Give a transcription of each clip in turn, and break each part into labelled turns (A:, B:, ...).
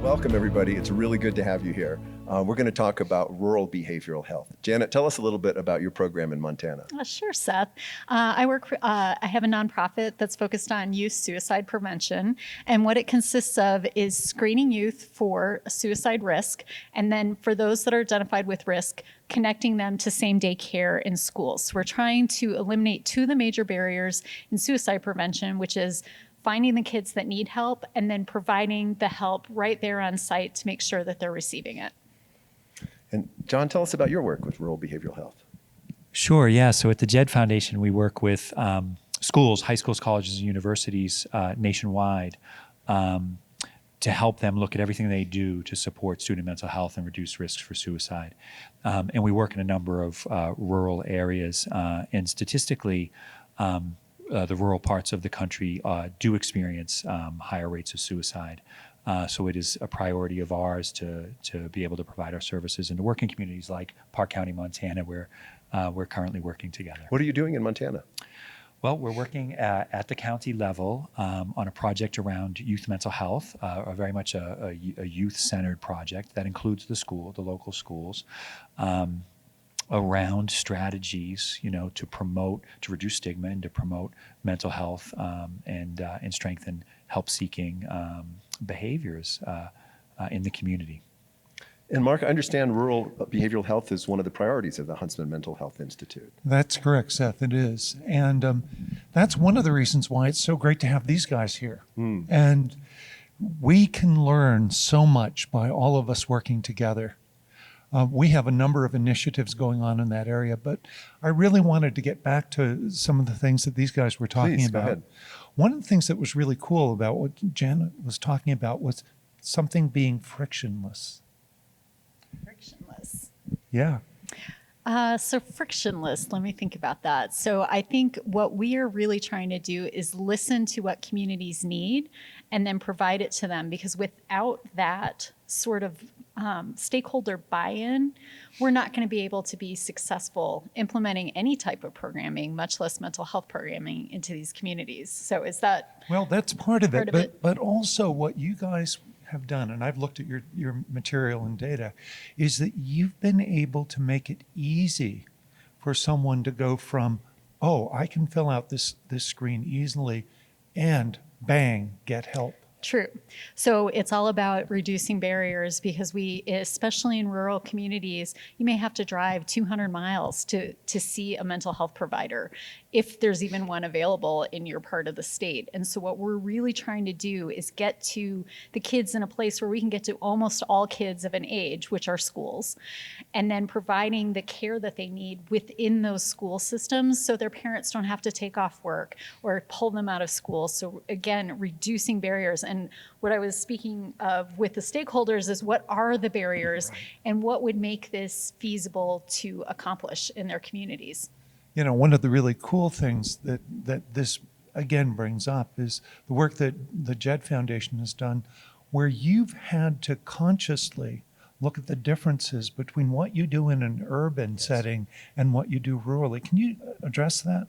A: Welcome, everybody. It's really good to have you here. We're going to talk about rural behavioral health. Janet, tell us a little bit about your program in Montana.
B: Sure, Seth. I have a nonprofit that's focused on youth suicide prevention. And what it consists of is screening youth for suicide risk. And then for those that are identified with risk, connecting them to same-day care in schools. So we're trying to eliminate two of the major barriers in suicide prevention, which is finding the kids that need help and then providing the help right there on site to make sure that they're receiving it.
A: And John, tell us about your work with rural behavioral health.
C: Sure, yeah. So at the JED Foundation, we work with schools, high schools, colleges, and universities nationwide to help them look at everything they do to support student mental health and reduce risks for suicide. And we work in a number of rural areas. And statistically, the rural parts of the country do experience higher rates of suicide. So it is a priority of ours to be able to provide our services and to work in communities like Park County, Montana, where we're currently working together.
A: What are you doing in Montana?
C: Well, we're working at the county level on a project around youth mental health, very much a youth-centered project that includes the local schools, around strategies, to reduce stigma and to promote mental health and strengthen help-seeking behaviors in the community.
A: And Mark, I understand rural behavioral health is one of the priorities of the Huntsman Mental Health Institute.
D: That's correct, Seth, it is. And that's one of the reasons why it's so great to have these guys here. And we can learn so much by all of us working together. We have a number of initiatives going on in that area, but I really wanted to get back to some of the things that these guys were talking
A: Please, go
D: about.
A: ahead.
D: One of the things that was really cool about what Janet was talking about was something being frictionless.
B: Frictionless.
D: Yeah.
B: So frictionless, let me think about that. So I think what we are really trying to do is listen to what communities need and then provide it to them, because without that sort of stakeholder buy-in, we're not going to be able to be successful implementing any type of programming, much less mental health programming, into these communities. So is that
D: Well, that's part of
B: part
D: it,
B: of it?
D: but also what you guys have done, and I've looked at your material and data, is that you've been able to make it easy for someone to go from, oh, I can fill out this screen easily, and bang, get help.
B: True. So it's all about reducing barriers, because we, especially in rural communities, you may have to drive 200 miles to see a mental health provider, if there's even one available in your part of the state. And so what we're really trying to do is get to the kids in a place where we can get to almost all kids of an age, which are schools, and then providing the care that they need within those school systems so their parents don't have to take off work or pull them out of school. So again, reducing barriers. And what I was speaking of with the stakeholders is, what are the barriers and what would make this feasible to accomplish in their communities?
D: You know, one of the really cool things that this again brings up is the work that the JED Foundation has done, where you've had to consciously look at the differences between what you do in an urban setting and what you do rurally. Can you address that?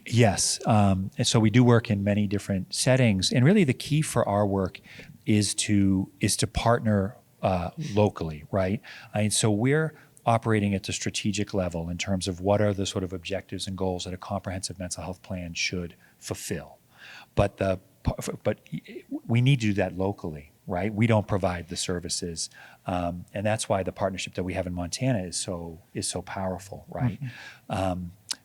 C: Yes. And so we do work in many different settings. And really the key for our work is to partner locally, right? And so we're operating at the strategic level in terms of what are the sort of objectives and goals that a comprehensive mental health plan should fulfill. But we need to do that locally, right? We don't provide the services. And that's why the partnership that we have in Montana is so powerful, right?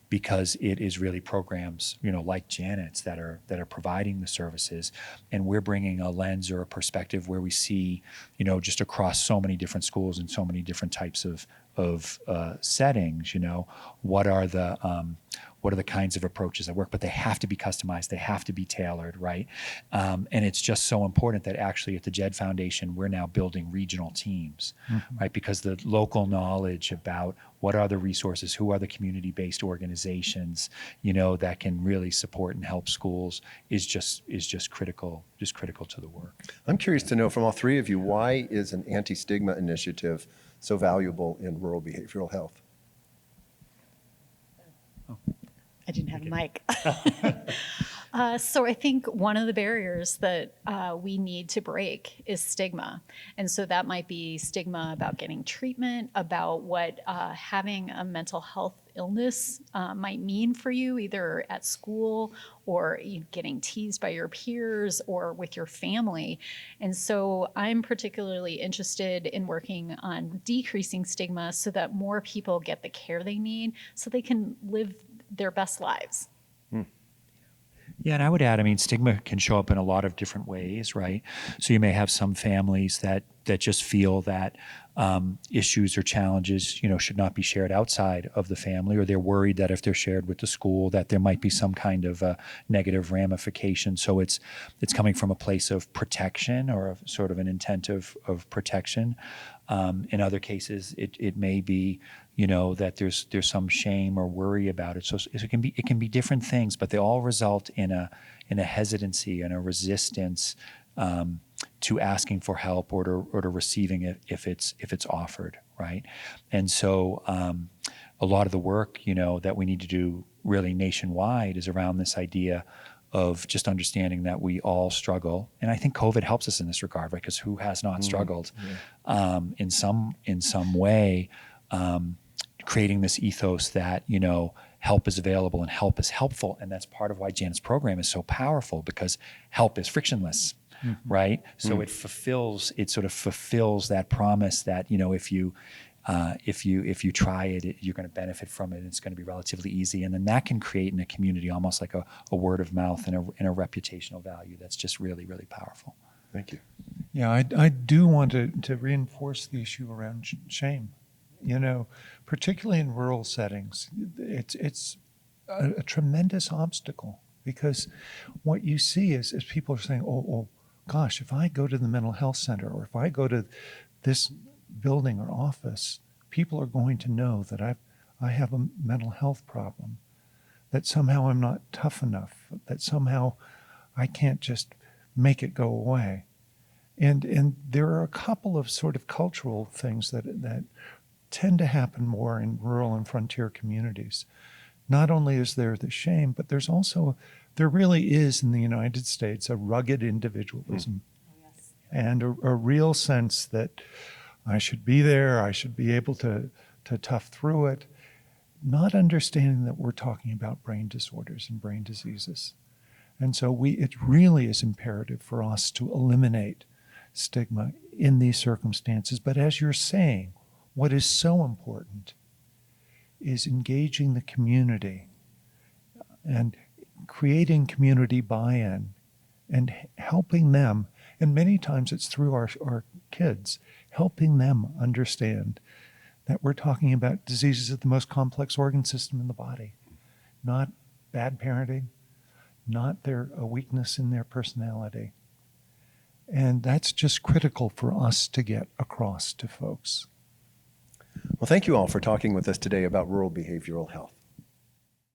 C: Because it is really programs, like Janet's that are providing the services, and we're bringing a lens or a perspective where we see, just across so many different schools and so many different types of settings, what are the kinds of approaches that work, but they have to be customized, they have to be tailored, right? And it's just so important that actually at the JED Foundation, we're now building regional teams, right? Because the local knowledge about what are the resources, who are the community-based organizations, that can really support and help schools is just critical to the work.
A: I'm curious to know from all three of you, why is an anti-stigma initiative so valuable in rural behavioral health?
B: I didn't have a mic. So I think one of the barriers that we need to break is stigma. And so that might be stigma about getting treatment, about what having a mental health illness might mean for you, either at school or getting teased by your peers or with your family. And so I'm particularly interested in working on decreasing stigma so that more people get the care they need so they can live their best lives.
C: Yeah, and I would add, I mean, stigma can show up in a lot of different ways, right? So you may have some families that just feel that issues or challenges, should not be shared outside of the family, or they're worried that if they're shared with the school, that there might be some kind of negative ramification. So it's coming from a place of protection or of sort of an intent of protection. In other cases, it may be, that there's some shame or worry about it. So it can be different things, but they all result in a hesitancy and a resistance to asking for help or to receiving it if it's offered, right? And so a lot of the work that we need to do really nationwide is around this idea of just understanding that we all struggle. And I think COVID helps us in this regard, right? Because who has not struggled in some way, creating this ethos that, help is available and help is helpful. And that's part of why Janet's program is so powerful, because help is frictionless, right? So it sort of fulfills that promise that, if you try it, you're going to benefit from it. And it's going to be relatively easy. And then that can create in a community almost like a word of mouth and a reputational value that's just really, really powerful.
A: Thank you.
D: Yeah, I do want to reinforce the issue around shame. Particularly in rural settings, it's a tremendous obstacle, because what you see is people are saying, oh, gosh, if I go to the mental health center or if I go to this building or office, people are going to know that I have a mental health problem, that somehow I'm not tough enough, that somehow I can't just make it go away. And there are a couple of sort of cultural things that tend to happen more in rural and frontier communities. Not only is there the shame, but there really is in the United States a rugged individualism and a real sense that I should be there, I should be able to tough through it, not understanding that we're talking about brain disorders and brain diseases. And so it really is imperative for us to eliminate stigma in these circumstances. But as you're saying, what is so important is engaging the community and creating community buy-in and helping them, and many times it's through our kids, helping them understand that we're talking about diseases of the most complex organ system in the body, not bad parenting, not a weakness in their personality. And that's just critical for us to get across to folks.
A: Well, thank you all for talking with us today about rural behavioral health.